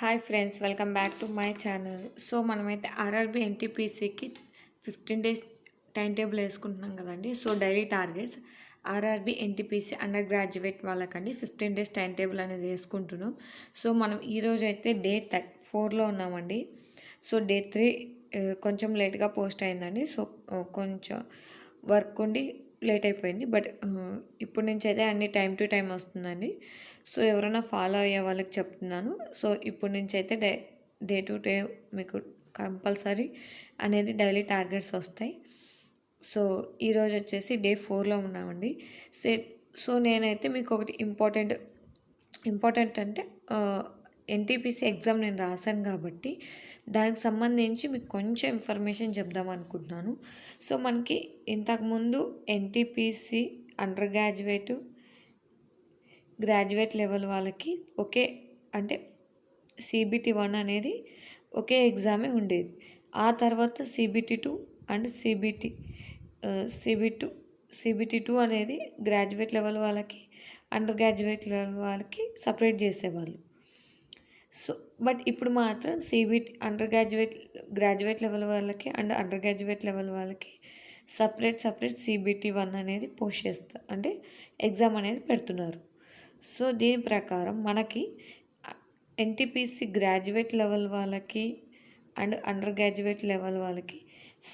Hi friends, welcome back to my channel. So మనమైతే RRB ఎన్టీపీసీకి 15 days time table వేసుకుంటున్నాం కదండి. So daily targets RRB NTPC under graduate వాళ్ళకండి 15 days time table అనేది వేసుకుంటున్నాం. So మనం ఈరోజు అయితే డే 4లో ఉన్నామండి. సో డే 3 కొంచెం లేట్గా పోస్ట్ అయిందండి. సో కొంచెం వర్క్ ఉండి లేట్ అయిపోయింది. బట్ ఇప్పుడు నుంచి అయితే అన్ని టైం టు టైం వస్తుందండి. సో ఎవరైనా ఫాలో అయ్యే వాళ్ళకి చెప్తున్నాను. సో ఇప్పుడు నుంచి అయితే డే టు డే మీకు కంపల్సరీ అనేది డైలీ టార్గెట్స్ వస్తాయి. సో ఈరోజు వచ్చేసి డే 4లో ఉన్నామండి. సో నేనైతే మీకు ఒకటి ఇంపార్టెంట్ అంటే ఎన్టీపీసీ ఎగ్జామ్ నేను రాశాను కాబట్టి దానికి సంబంధించి మీకు కొంచెం ఇన్ఫర్మేషన్ చెప్దాం అనుకుంటున్నాను. సో మనకి ఇంతకుముందు ఎన్టీపీసీ అండర్ గ్రాడ్యుయేట్ లెవెల్ వాళ్ళకి ఒకే అంటే CBT 1 అనేది ఒకే ఎగ్జామే ఉండేది. ఆ తర్వాత CBT 2 అండ్ CBT 2 అనేది గ్రాడ్యుయేట్ లెవెల్ వాళ్ళకి అండర్ గ్రాడ్యుయేట్ లెవెల్ వాళ్ళకి సపరేట్ చేసేవాళ్ళు. సో బట్ ఇప్పుడు మాత్రం గ్రాడ్యుయేట్ లెవెల్ వాళ్ళకి అండ్ అండర్ గ్రాడ్యుయేట్ లెవెల్ వాళ్ళకి సపరేట్ CBT 1 అనేది పోస్ట్ చేస్తారు, అంటే ఎగ్జామ్ అనేది పెడుతున్నారు. సో దీని ప్రకారం మనకి ఎన్టీపీసీ గ్రాడ్యుయేట్ లెవెల్ వాళ్ళకి అండ్ అండర్ గ్రాడ్యుయేట్ లెవెల్ వాళ్ళకి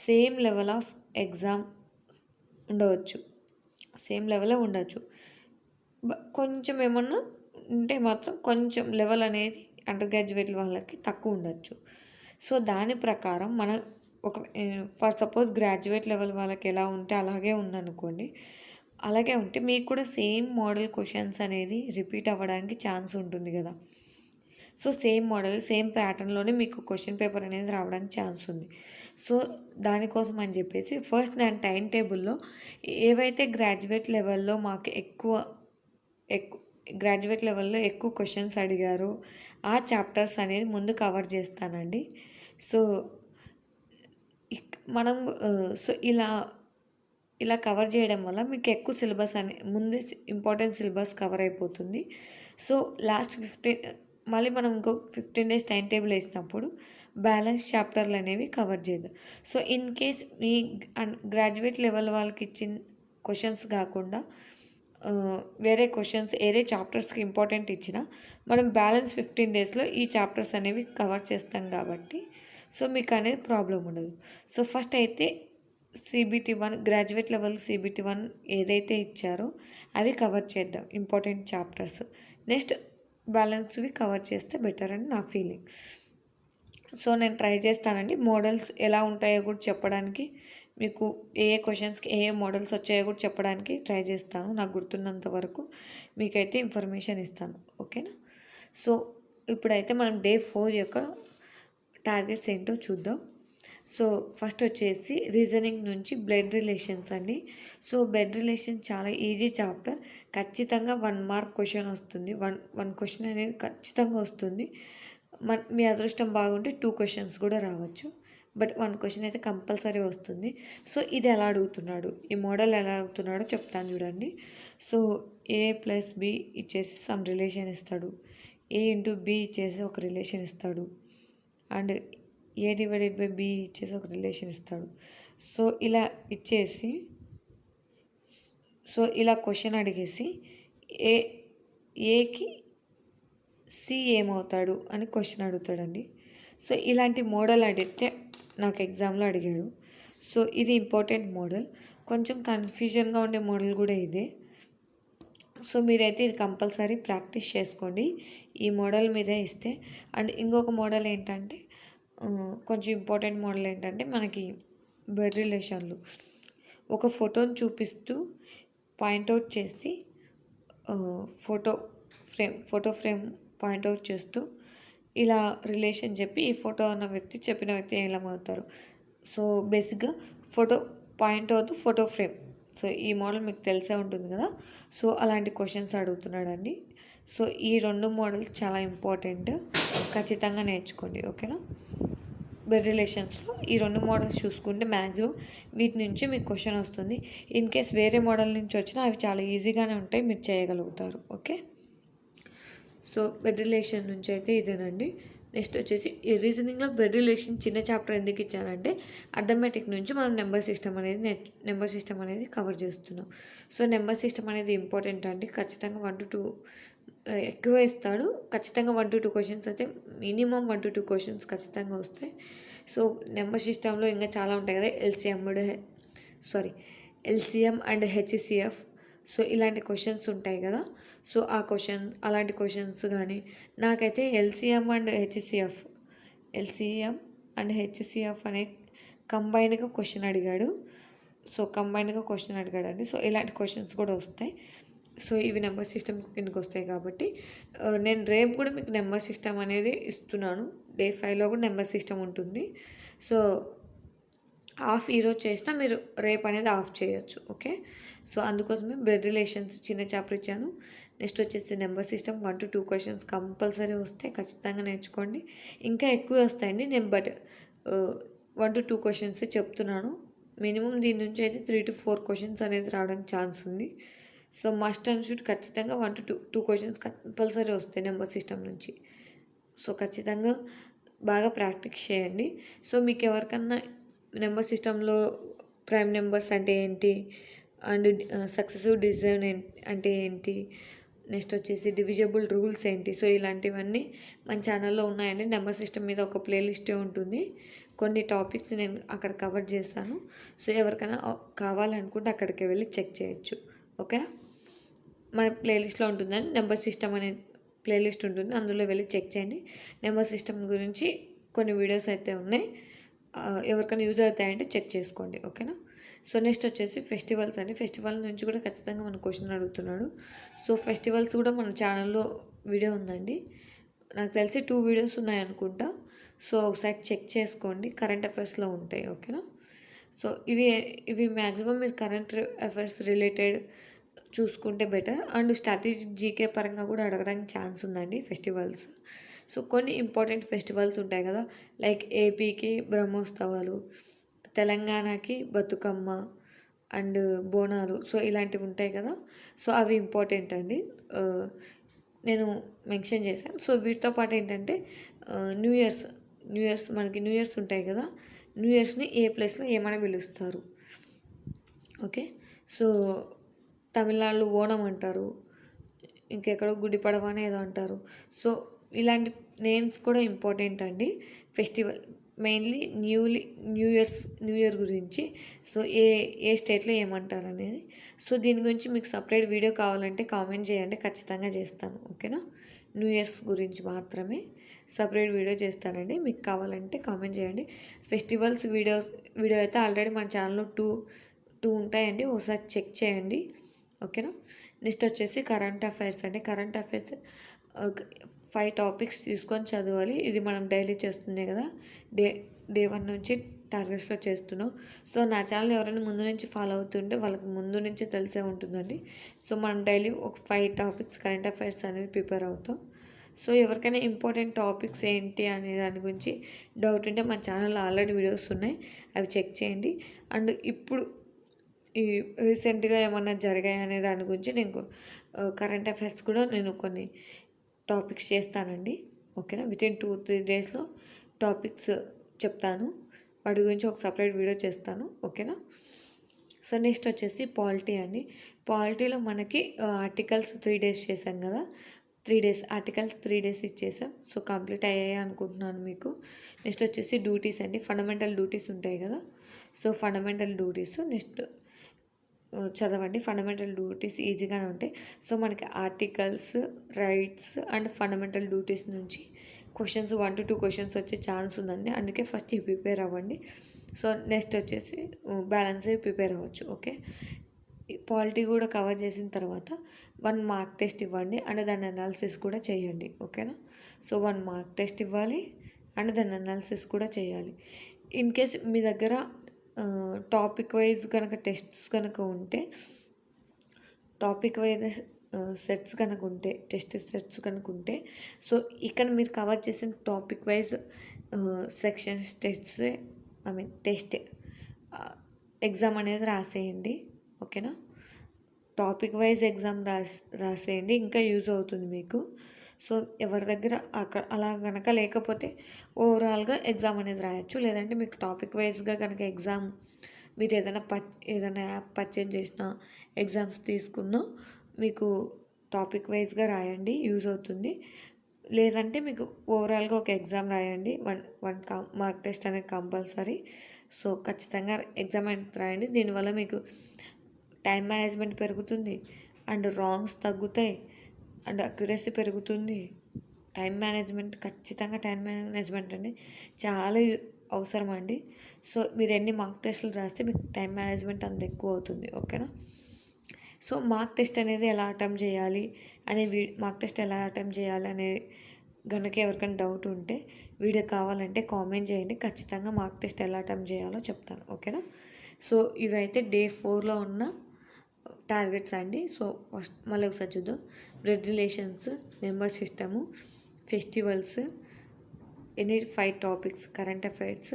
సేమ్ లెవెల్ ఆఫ్ ఎగ్జామ్ ఉండవచ్చు, సేమ్ లెవెలే ఉండొచ్చు. కొంచెం ఏమన్నా ఉంటే మాత్రం కొంచెం లెవెల్ అనేది అండర్ గ్రాడ్యుయేట్ వాళ్ళకి తక్కువ ఉండొచ్చు. సో దాని ప్రకారం మన ఫర్ సపోజ్ గ్రాడ్యుయేట్ లెవెల్ వాళ్ళకి ఎలా ఉంటే అలాగే ఉందనుకోండి. అలాగే ఉంటే మీకు కూడా సేమ్ మోడల్ క్వశ్చన్స్ అనేది రిపీట్ అవ్వడానికి ఛాన్స్ ఉంటుంది కదా. సో సేమ్ మోడల్ సేమ్ ప్యాటర్న్లోనే మీకు క్వశ్చన్ పేపర్ అనేది రావడానికి ఛాన్స్ ఉంది. సో దానికోసం అని చెప్పేసి ఫస్ట్ నేను టైం టేబుల్లో ఏవైతే గ్రాడ్యుయేట్ లెవెల్లో మాకు గ్రాడ్యుయేట్ లెవెల్లో ఎక్కువ క్వశ్చన్స్ అడిగారో ఆ చాప్టర్స్ అనేది ముందు కవర్ చేస్తానండి. సో మనం ఇలా కవర్ చేయడం వల్ల మీకు ఎక్కువ సిలబస్ ముందే ఇంపార్టెంట్ సిలబస్ కవర్ అయిపోతుంది. సో లాస్ట్ మళ్ళీ మనం ఇంకో 15 డేస్ టైం టేబుల్ వేసినప్పుడు బ్యాలెన్స్ చాప్టర్లు అనేవి కవర్ చేద్దాం. So in case me graduate level వాళ్ళకి ఇచ్చిన క్వశ్చన్స్ కాకుండా వేరే క్వశ్చన్స్ ఏదే చాప్టర్స్కి ఇంపార్టెంట్ ఇచ్చినా మనం బ్యాలెన్స్ 15 డేస్లో ఈ చాప్టర్స్ అనేవి కవర్ చేస్తాం కాబట్టి సో మీకు అనేది ప్రాబ్లం ఉండదు. సో ఫస్ట్ అయితే CBT 1 గ్రాడ్యుయేట్ లెవెల్ CBT 1 ఏదైతే ఇచ్చారో అవి కవర్ చేద్దాం, ఇంపార్టెంట్ చాప్టర్స్. నెక్స్ట్ బ్యాలెన్స్వి కవర్ చేస్తే బెటర్ అని నా ఫీలింగ్. సో నేను ట్రై చేస్తానండి. మోడల్స్ ఎలా ఉంటాయో కూడా చెప్పడానికి, మీకు ఏ క్వశ్చన్స్కి ఏ మోడల్స్ వచ్చాయో కూడా చెప్పడానికి ట్రై చేస్తాను. నాకు గుర్తున్నంత వరకు మీకైతే ఇన్ఫర్మేషన్ ఇస్తాను, ఓకేనా. సో ఇప్పుడైతే మనం డే 4 యొక్క టార్గెట్స్ ఏంటో చూద్దాం. సో ఫస్ట్ వచ్చేసి రీజనింగ్ నుంచి బ్లడ్ రిలేషన్స్ అండి. సో బ్లడ్ రిలేషన్స్ చాలా ఈజీ చాప్టర్. ఖచ్చితంగా 1 మార్క్ క్వశ్చన్ వస్తుంది. వన్ క్వశ్చన్ అనేది ఖచ్చితంగా వస్తుంది. మీ అదృష్టం బాగుంటే 2 క్వశ్చన్స్ కూడా రావచ్చు, బట్ 1 క్వశ్చన్ అయితే కంపల్సరీ వస్తుంది. సో ఇది ఎలా అడుగుతున్నాడు, ఈ మోడల్ ఎలా అడుగుతున్నాడో చెప్తాను చూడండి. సో A+B ఇచ్చేసి సమ్ రిలేషన్ ఇస్తాడు, A×B ఇచ్చేసి ఒక రిలేషన్ ఇస్తాడు, అండ్ A/B ఇచ్చేసి ఒక రిలేషన్ ఇస్తాడు. సో ఇలా ఇచ్చేసి ఇలా క్వశ్చన్ అడిగేసి ఏకి C ఏమవుతాడు అని క్వశ్చన్ అడుగుతాడండి. సో ఇలాంటి మోడల్ అడిగితే నాకు ఎగ్జామ్లో అడిగాడు. సో ఇది ఇంపార్టెంట్ మోడల్. కొంచెం కన్ఫ్యూజన్గా ఉండే మోడల్ కూడా ఇదే. సో మీరైతే ఇది కంపల్సరీ ప్రాక్టీస్ చేసుకోండి ఈ మోడల్ మీదే ఇస్తే. అండ్ ఇంకొక మోడల్ ఏంటంటే కొంచెం ఇంపార్టెంట్ మోడల్ ఏంటంటే మనకి బ్లడ్ రిలేషన్లు ఒక ఫోటోని చూపిస్తూ పాయింట్అవుట్ చేసి ఫోటో ఫ్రేమ్ పాయింట్అవుట్ చేస్తూ ఇలా రిలేషన్ చెప్పి ఈ ఫోటో అన్న వ్యక్తి చెప్పిన వ్యక్తి ఎలా అవుతారు. సో బేసిక్గా ఫోటో పాయింట్ అవుతూ ఫోటో ఫ్రేమ్. సో ఈ మోడల్ మీకు తెలిసే ఉంటుంది కదా. సో అలాంటి క్వశ్చన్స్ అడుగుతున్నాడండి. సో ఈ 2 మోడల్స్ చాలా ఇంపార్టెంట్, ఖచ్చితంగా నేర్చుకోండి, ఓకేనా. బ్లడ్ రిలేషన్స్లో ఈ 2 మోడల్స్ చూసుకుంటే మ్యాక్సిమం వీటి నుంచి మీకు క్వశ్చన్ వస్తుంది. ఇన్ కేస్ వేరే మోడల్ నుంచి వచ్చినా అవి చాలా ఈజీగానే ఉంటాయి, మీరు చేయగలుగుతారు, ఓకే. సో బెడ్ రిలేషన్ నుంచి అయితే ఇదేనండి. నెక్స్ట్ వచ్చేసి ఈ రీజనింగ్‌లో బెడ్ రిలేషన్ చిన్న చాప్టర్ ఎందుకు ఇచ్చానంటే అర్థమెటిక్ నుంచి మనం నెంబర్ సిస్టమ్ అనేది కవర్ చేస్తున్నాం. సో నెంబర్ సిస్టమ్ అనేది ఇంపార్టెంట్ అండి. ఖచ్చితంగా 1-2 ఎక్కువ ఇస్తాడు. ఖచ్చితంగా 1-2 క్వెషన్స్ అయితే మినిమమ్ 1-2 క్వెషన్స్ ఖచ్చితంగా వస్తాయి. సో నెంబర్ సిస్టమ్‌లో ఇంకా చాలా ఉంటాయి కదా! LCM and HCF. సో ఇలాంటి క్వెషన్స్ ఉంటాయి కదా! సో అలాంటి క్వెషన్స్ గానీ నాకైతే ఎల్‌సీఎం అండ్ హెచ్‌సీఎఫ్ అనే కంబైన్డ్‌గా క్వెషన్ అడిగాడండి. సో ఇలాంటి క్వెషన్స్ కూడా వస్తాయి. సో ఇవి నెంబర్ సిస్టమ్ కిందకి వస్తాయి కాబట్టి నేను రేపు కూడా మీకు నెంబర్ సిస్టమ్ అనేది ఇస్తున్నాను. డే 5లో కూడా నెంబర్ సిస్టమ్ ఉంటుంది. సో ఆఫ్ ఈరోజు చేసినా మీరు రేపు అనేది ఆఫ్ చేయొచ్చు. ఓకే. సో అందుకోసమే బ్లడ్ రిలేషన్స్ చిన్న చాప్టర్ ఇచ్చాను. నెక్స్ట్ వచ్చేసి నెంబర్ సిస్టమ్ 1-2 క్వెషన్స్ కంపల్సరీ వస్తాయి. ఖచ్చితంగా నేర్చుకోండి. ఇంకా ఎక్కువే వస్తాయండి. నేను 1-2 క్వెషన్సే చెప్తున్నాను. మినిమం దీని నుంచి అయితే 3-4 క్వెషన్స్ అనేది రావడానికి ఛాన్స్ ఉంది. సో మస్ట్ అండ్ షుడ్ ఖచ్చితంగా 1-2 క్వెషన్స్ కంపల్సరీ వస్తాయి నెంబర్ సిస్టమ్ నుంచి. సో ఖచ్చితంగా బాగా ప్రాక్టీస్ చేయండి. సో మీకు ఎవరికన్నా నెంబర్ సిస్టంలో ప్రైమ్ నెంబర్స్ అంటే ఏంటి, అండ్ సక్సెసివ్ డివిజన్ అంటే ఏంటి, నెక్స్ట్ వచ్చేసి డివిజబుల్ రూల్స్ ఏంటి, సో ఇలాంటివన్నీ మన ఛానల్లో ఉన్నాయండి. నెంబర్ సిస్టమ్ మీద ఒక ప్లేలిస్టే ఉంటుంది. కొన్ని టాపిక్స్ నేను అక్కడ కవర్ చేస్తాను. సో ఎవరికైనా కావాలనుకుంటే అక్కడికి వెళ్ళి చెక్ చేయొచ్చు. ఓకేనా. మన ప్లేలిస్ట్లో ఉంటుందని నెంబర్ సిస్టమ్ అనే ప్లేలిస్ట్ ఉంటుంది. అందులో వెళ్ళి చెక్ చేయండి. నెంబర్ సిస్టమ్ గురించి కొన్ని వీడియోస్ అయితే ఉన్నాయి. ఎవరికైనా యూజ్ అవుతాయంటే చెక్ చేసుకోండి. ఓకేనా. సో నెక్స్ట్ వచ్చేసి ఫెస్టివల్స్ అండి. ఫెస్టివల్ నుంచి కూడా ఖచ్చితంగా మన క్వశ్చన్ అడుగుతున్నాడు. సో ఫెస్టివల్స్ కూడా మన ఛానల్లో వీడియో ఉందండి. నాకు తెలిసి 2 వీడియోస్ ఉన్నాయనుకుంటా. సో ఒకసారి చెక్ చేసుకోండి. కరెంట్ అఫైర్స్లో ఉంటాయి. ఓకేనా. సో ఇవి మ్యాక్సిమం మీరు కరెంట్ అఫైర్స్ రిలేటెడ్ చూసుకుంటే బెటర్. అండ్ స్ట్రాటజిక్ జీకే పరంగా కూడా అడగడానికి ఛాన్స్ ఉందండి ఫెస్టివల్స్. సో కొన్ని ఇంపార్టెంట్ ఫెస్టివల్స్ ఉంటాయి కదా, లైక్ ఏపీకి బ్రహ్మోత్సవాలు, తెలంగాణకి బతుకమ్మ అండ్ బోనాలు, సో ఇలాంటివి ఉంటాయి కదా. సో అవి ఇంపార్టెంట్ అండి. నేను మెన్షన్ చేశాను. సో వీటితో పాటు ఏంటంటే న్యూ ఇయర్స్ మనకి న్యూ ఇయర్స్ ఉంటాయి కదా. న్యూ ఇయర్స్ని ఏ ప్లేస్లో ఏమని పిలుస్తారు. ఓకే. సో తమిళనాడులో ఓణం అంటారు, ఇంకెక్కడో గుడి పడవ అని ఏదో అంటారు. సో ఇలాంటి నేమ్స్ కూడా ఇంపార్టెంట్ అండి. ఫెస్టివల్ మెయిన్లీ న్యూ ఇయర్ గురించి. సో ఏ స్టేట్లో ఏమంటారు అనేది. సో దీని గురించి మీకు సపరేట్ వీడియో కావాలంటే కామెంట్ చేయండి, ఖచ్చితంగా చేస్తాను. ఓకేనా. న్యూ ఇయర్స్ గురించి మాత్రమే సపరేట్ వీడియో చేస్తానండి. మీకు కావాలంటే కామెంట్ చేయండి. ఫెస్టివల్స్ వీడియో అయితే ఆల్రెడీ మన ఛానల్లో టూ ఉంటాయండి, ఒకసారి చెక్ చేయండి. ఓకేనా. నెక్స్ట్ వచ్చేసి కరెంట్ అఫైర్స్ అండి. కరెంట్ అఫైర్స్ 5 టాపిక్స్ తీసుకొని చదవాలి. ఇది మనం డైలీ చేస్తుంది కదా, డే 1 నుంచి టార్గెట్స్లో చేస్తున్నాం. సో నా ఛానల్ ఎవరైనా ముందు నుంచి ఫాలో అవుతుంటే వాళ్ళకి ముందు నుంచి తెలిసే ఉంటుందండి. సో మనం డైలీ ఒక 5 టాపిక్స్ కరెంట్ అఫైర్స్ అనేది ప్రిపేర్ అవుతాం. సో ఎవరికైనా ఇంపార్టెంట్ టాపిక్స్ ఏంటి అనే దాని గురించి డౌట్ ఉంటే మన ఛానల్లో ఆల్రెడీ వీడియోస్ ఉన్నాయి, అవి చెక్ చేయండి. అండ్ ఇప్పుడు ఈ రీసెంట్గా ఏమన్నా జరిగాయి అనే దాని గురించి నేను కరెంట్ అఫైర్స్ కూడా నేను కొన్ని టాపిక్స్ చేస్తానండి. ఓకేనా. వితిన్ 2-3 డేస్లో టాపిక్స్ చెప్తాను, వాటి గురించి ఒక సపరేట్ వీడియో చేస్తాను. ఓకేనా. సో నెక్స్ట్ వచ్చేసి పాలిటీ అండి. పాలిటీలో మనకి ఆర్టికల్స్ 3 డేస్ చేశాం కదా, 3 డేస్ ఆర్టికల్స్ 3 డేస్ ఇచ్చేసాం. సో కంప్లీట్ అయ్యాయి అనుకుంటున్నాను మీకు. నెక్స్ట్ వచ్చేసి డ్యూటీస్ అండి. ఫండమెంటల్ డ్యూటీస్ ఉంటాయి కదా. సో ఫండమెంటల్ డ్యూటీస్ నెక్స్ట్ చదవండి. ఫండమెంటల్ డ్యూటీస్ ఈజీగానే ఉంటాయి. సో మనకి articles, rights and fundamental duties నుంచి క్వశ్చన్స్ 1-2 క్వశ్చన్స్ వచ్చే ఛాన్స్ ఉందండి. అందుకే ఫస్ట్ ఇవి ప్రిపేర్ అవ్వండి. సో నెక్స్ట్ వచ్చేసి బ్యాలెన్స్ అవి ప్రిపేర్ అవ్వచ్చు. ఓకే. పాలిటీ కూడా కవర్ చేసిన తర్వాత 1 మార్క్ టెస్ట్ ఇవ్వండి అండ్ దాని అనాలిసిస్ కూడా చేయండి. ఓకేనా. సో 1 మార్క్ టెస్ట్ ఇవ్వాలి అండ్ దాని అనాలిసిస్ కూడా చేయాలి. ఇన్ కేస్ మీ దగ్గర టాపిక్ వైజ్ కనుక టెస్ట్స్ కనుక ఉంటే, టాపిక్ వైజ్ సెట్స్ కనుక ఉంటే, టెస్ట్ సెట్స్ కనుక ఉంటే, సో ఇక్కడ మీరు కవర్ చేసిన topic wise sections test exam అనేది రాసేయండి. ఓకేనా. టాపిక్ వైజ్ ఎగ్జామ్ రాసేయండి, ఇంకా యూజ్ అవుతుంది మీకు. సో, ఎవరి దగ్గర అలా గనక లేకపోతే ఓవరాల్‌గా ఎగ్జామ్ అనేది రాయొచ్చు. లేదంటే మీకు టాపిక్ వైస్‌గా గనక ఎగ్జామ్ ఏదైనా యాప్ పర్చేజ్ చేసినా, ఎగ్జామ్స్ తీసుకున్నా మీకు టాపిక్ వైస్‌గా రాయండి. యూజ్ అవుతుంది. లేదంటే మీకు ఓవరాల్‌గా ఒక ఎగ్జామ్ రాయండి. 1 మార్క్ టెస్ట్ అనేది కంపల్సరీ. సో, ఖచ్చితంగా ఎగ్జామ్ అనేది రాయండి. దీనివల్ల మీకు టైమ్ మేనేజ్‌మెంట్ పెరుగుతుంది. అండ్ రాంగ్స్ తగ్గుతాయి. అండ్ అక్యురసీ పెరుగుతుంది. టైమ్ మేనేజ్‌మెంట్ అండి చాలా అవసరం అండి. సో, మీరు ఎన్ని మార్క్ టెస్టులు రాస్తే మీకు టైమ్ మేనేజ్‌మెంట్ అంత ఎక్కువ అవుతుంది. ఓకేనా? సో, మార్క్ టెస్ట్ ఎలా అటెంప్ట్ చేయాలి అనే గనక ఎవరికైనా డౌట్ ఉంటే వీడియో కావాలంటే కామెంట్ చేయండి. ఖచ్చితంగా మార్క్ టెస్ట్ ఎలా అటెంప్ట్ చేయాలో చెప్తాను. ఓకేనా? సో, ఇవైతే డే 4లో ఉన్న టార్గెట్స్ అండి. సో, ఫస్ట్ మళ్ళీ ఒకసారి చూద్దాం. Blood relations, number system, festivals, any 5 topics, current affairs,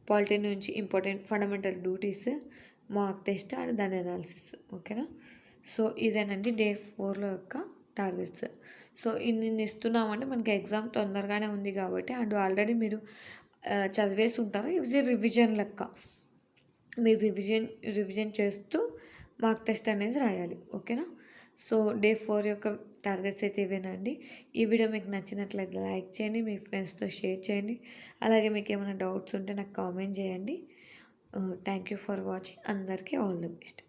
polity నుంచి important fundamental duties, mark test and దాని అనాలిసిస్. ఓకేనా? సో, ఇదేనండి డే 4లో యొక్క టార్గెట్స్. సో, ఇన్నిన్ని ఇస్తున్నామంటే మనకి ఎగ్జామ్ తొందరగానే ఉంది కాబట్టి అండ్ ఆల్రెడీ మీరు చదివేసి ఉంటారు. ఇది రివిజన్ లెక్క. మీరు రివిజన్ చేస్తూ మార్క్ టెస్ట్ అనేది రాయాలి. ఓకేనా? సో, డే 4 యొక్క టార్గెట్స్ అయితే ఇవేనండి. ఈ వీడియో మీకు నచ్చినట్లయితే లైక్ చేయండి. మీ ఫ్రెండ్స్‌తో షేర్ చేయండి. అలాగే మీకేమైనా డౌట్స్ ఉంటే నాకు కామెంట్ చేయండి. Thank you for watching. అందరికీ ఆల్ ది బెస్ట్.